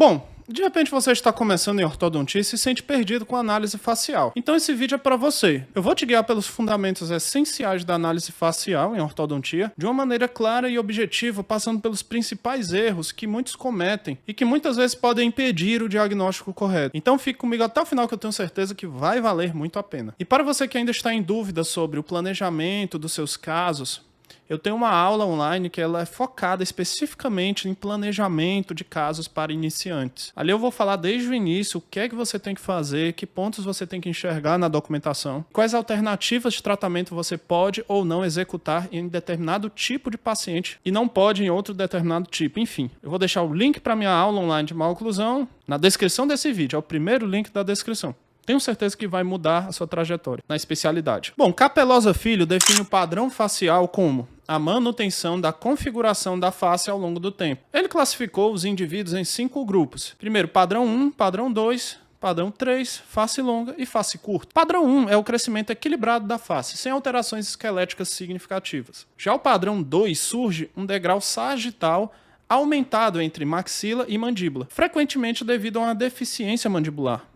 Bom, de repente você está começando em ortodontia e se sente perdido com a análise facial. Então esse vídeo é para você. Eu vou te guiar pelos fundamentos essenciais da análise facial em ortodontia, de uma maneira clara e objetiva, passando pelos principais erros que muitos cometem e que muitas vezes podem impedir o diagnóstico correto. Então fique comigo até o final que eu tenho certeza que vai valer muito a pena. E para você que ainda está em dúvida sobre o planejamento dos seus casos, eu tenho uma aula online que ela é focada especificamente em planejamento de casos para iniciantes. Ali eu vou falar desde o início o que é que você tem que fazer, que pontos você tem que enxergar na documentação, quais alternativas de tratamento você pode ou não executar em determinado tipo de paciente e não pode em outro determinado tipo. Enfim, eu vou deixar o link para minha aula online de maloclusão na descrição desse vídeo, é o primeiro link da descrição. Tenho certeza que vai mudar a sua trajetória na especialidade. Bom, Capelosa Filho define o padrão facial como a manutenção da configuração da face ao longo do tempo. Ele classificou os indivíduos em 5 grupos. Primeiro, padrão 1, padrão 2, padrão 3, face longa e face curta. Padrão 1 é o crescimento equilibrado da face, sem alterações esqueléticas significativas. Já o padrão 2 surge um degrau sagital aumentado entre maxila e mandíbula, frequentemente devido a uma deficiência mandibular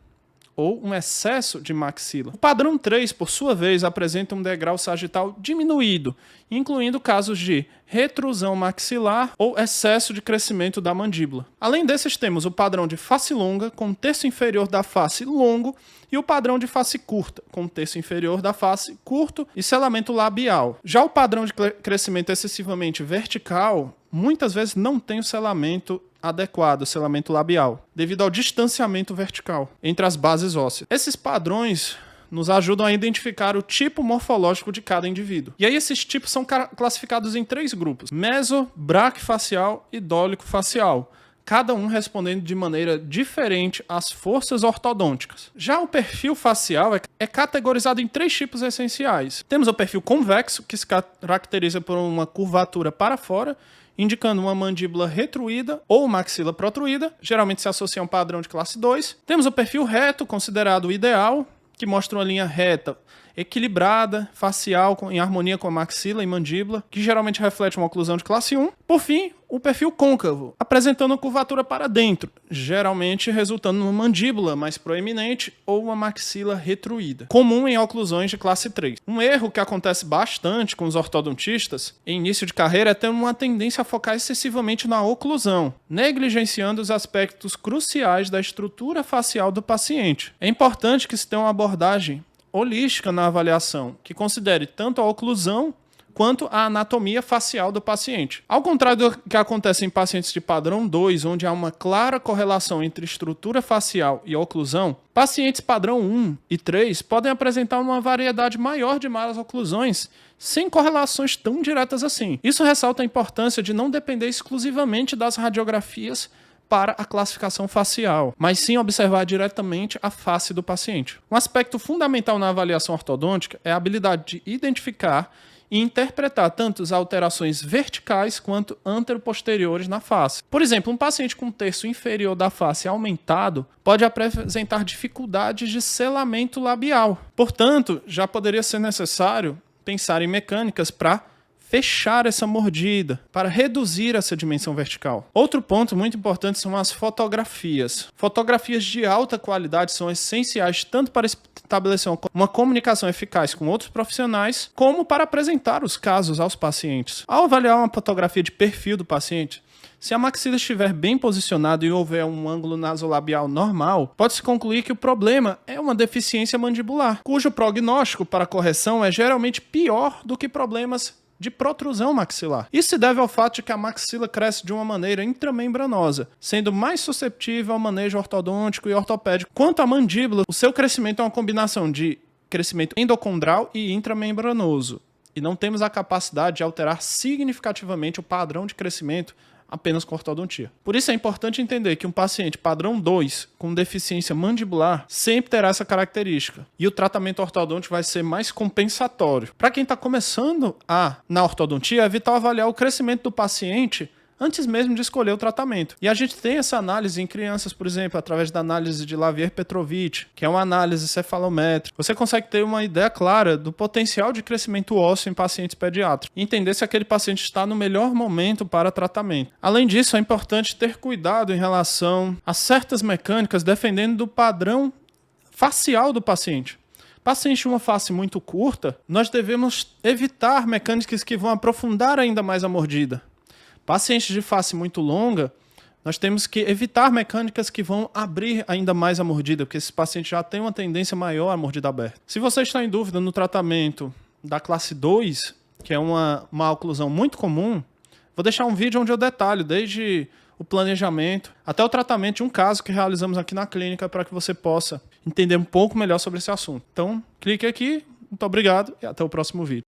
ou um excesso de maxila. O padrão 3, por sua vez, apresenta um degrau sagital diminuído, incluindo casos de retrusão maxilar ou excesso de crescimento da mandíbula. Além desses, temos o padrão de face longa, com o terço inferior da face longo, e o padrão de face curta, com o terço inferior da face curto e selamento labial. Já o padrão de crescimento excessivamente vertical, muitas vezes não tem o selamento adequado, selamento labial, devido ao distanciamento vertical entre as bases ósseas. Esses padrões nos ajudam a identificar o tipo morfológico de cada indivíduo. E aí esses tipos são classificados em 3 grupos: meso, braquifacial e dólico-facial, cada um respondendo de maneira diferente às forças ortodônticas. Já o perfil facial é categorizado em 3 tipos essenciais. Temos o perfil convexo, que se caracteriza por uma curvatura para fora, indicando uma mandíbula retruída ou maxila protruída, geralmente se associa a um padrão de classe 2. Temos o perfil reto, considerado o ideal, que mostra uma linha reta, equilibrada, facial, em harmonia com a maxila e mandíbula, que geralmente reflete uma oclusão de classe 1. Por fim, o perfil côncavo, apresentando uma curvatura para dentro, geralmente resultando numa mandíbula mais proeminente ou uma maxila retruída, comum em oclusões de classe 3. Um erro que acontece bastante com os ortodontistas em início de carreira é ter uma tendência a focar excessivamente na oclusão, negligenciando os aspectos cruciais da estrutura facial do paciente. É importante que se tenha uma abordagem holística na avaliação, que considere tanto a oclusão quanto a anatomia facial do paciente. Ao contrário do que acontece em pacientes de padrão 2, onde há uma clara correlação entre estrutura facial e oclusão, pacientes padrão 1 e 3 podem apresentar uma variedade maior de malas oclusões, sem correlações tão diretas assim. Isso ressalta a importância de não depender exclusivamente das radiografias para a classificação facial, mas sim observar diretamente a face do paciente. Um aspecto fundamental na avaliação ortodôntica é a habilidade de identificar e interpretar tanto as alterações verticais quanto anteroposteriores na face. Por exemplo, um paciente com terço inferior da face aumentado pode apresentar dificuldades de selamento labial. Portanto, já poderia ser necessário pensar em mecânicas para fechar essa mordida, para reduzir essa dimensão vertical. Outro ponto muito importante são as fotografias. Fotografias de alta qualidade são essenciais tanto para estabelecer uma comunicação eficaz com outros profissionais, como para apresentar os casos aos pacientes. Ao avaliar uma fotografia de perfil do paciente, se a maxila estiver bem posicionada e houver um ângulo nasolabial normal, pode-se concluir que o problema é uma deficiência mandibular, cujo prognóstico para correção é geralmente pior do que problemas de protrusão maxilar. Isso se deve ao fato de que a maxila cresce de uma maneira intramembranosa, sendo mais susceptível ao manejo ortodôntico e ortopédico. Quanto à mandíbula, o seu crescimento é uma combinação de crescimento endocondral e intramembranoso, e não temos a capacidade de alterar significativamente o padrão de crescimento apenas com ortodontia. Por isso é importante entender que um paciente padrão 2 com deficiência mandibular sempre terá essa característica, e o tratamento ortodôntico vai ser mais compensatório. Para quem está começando na ortodontia, é vital avaliar o crescimento do paciente antes mesmo de escolher o tratamento. E a gente tem essa análise em crianças, por exemplo, através da análise de Lavrier-Petrovich, que é uma análise cefalométrica. Você consegue ter uma ideia clara do potencial de crescimento ósseo em pacientes pediátricos e entender se aquele paciente está no melhor momento para tratamento. Além disso, é importante ter cuidado em relação a certas mecânicas dependendo do padrão facial do paciente. Paciente de uma face muito curta, nós devemos evitar mecânicas que vão aprofundar ainda mais a mordida. Pacientes de face muito longa, nós temos que evitar mecânicas que vão abrir ainda mais a mordida, porque esses pacientes já têm uma tendência maior à mordida aberta. Se você está em dúvida no tratamento da classe 2, que é uma oclusão muito comum, vou deixar um vídeo onde eu detalho desde o planejamento até o tratamento de um caso que realizamos aqui na clínica para que você possa entender um pouco melhor sobre esse assunto. Então, clique aqui, muito obrigado e até o próximo vídeo.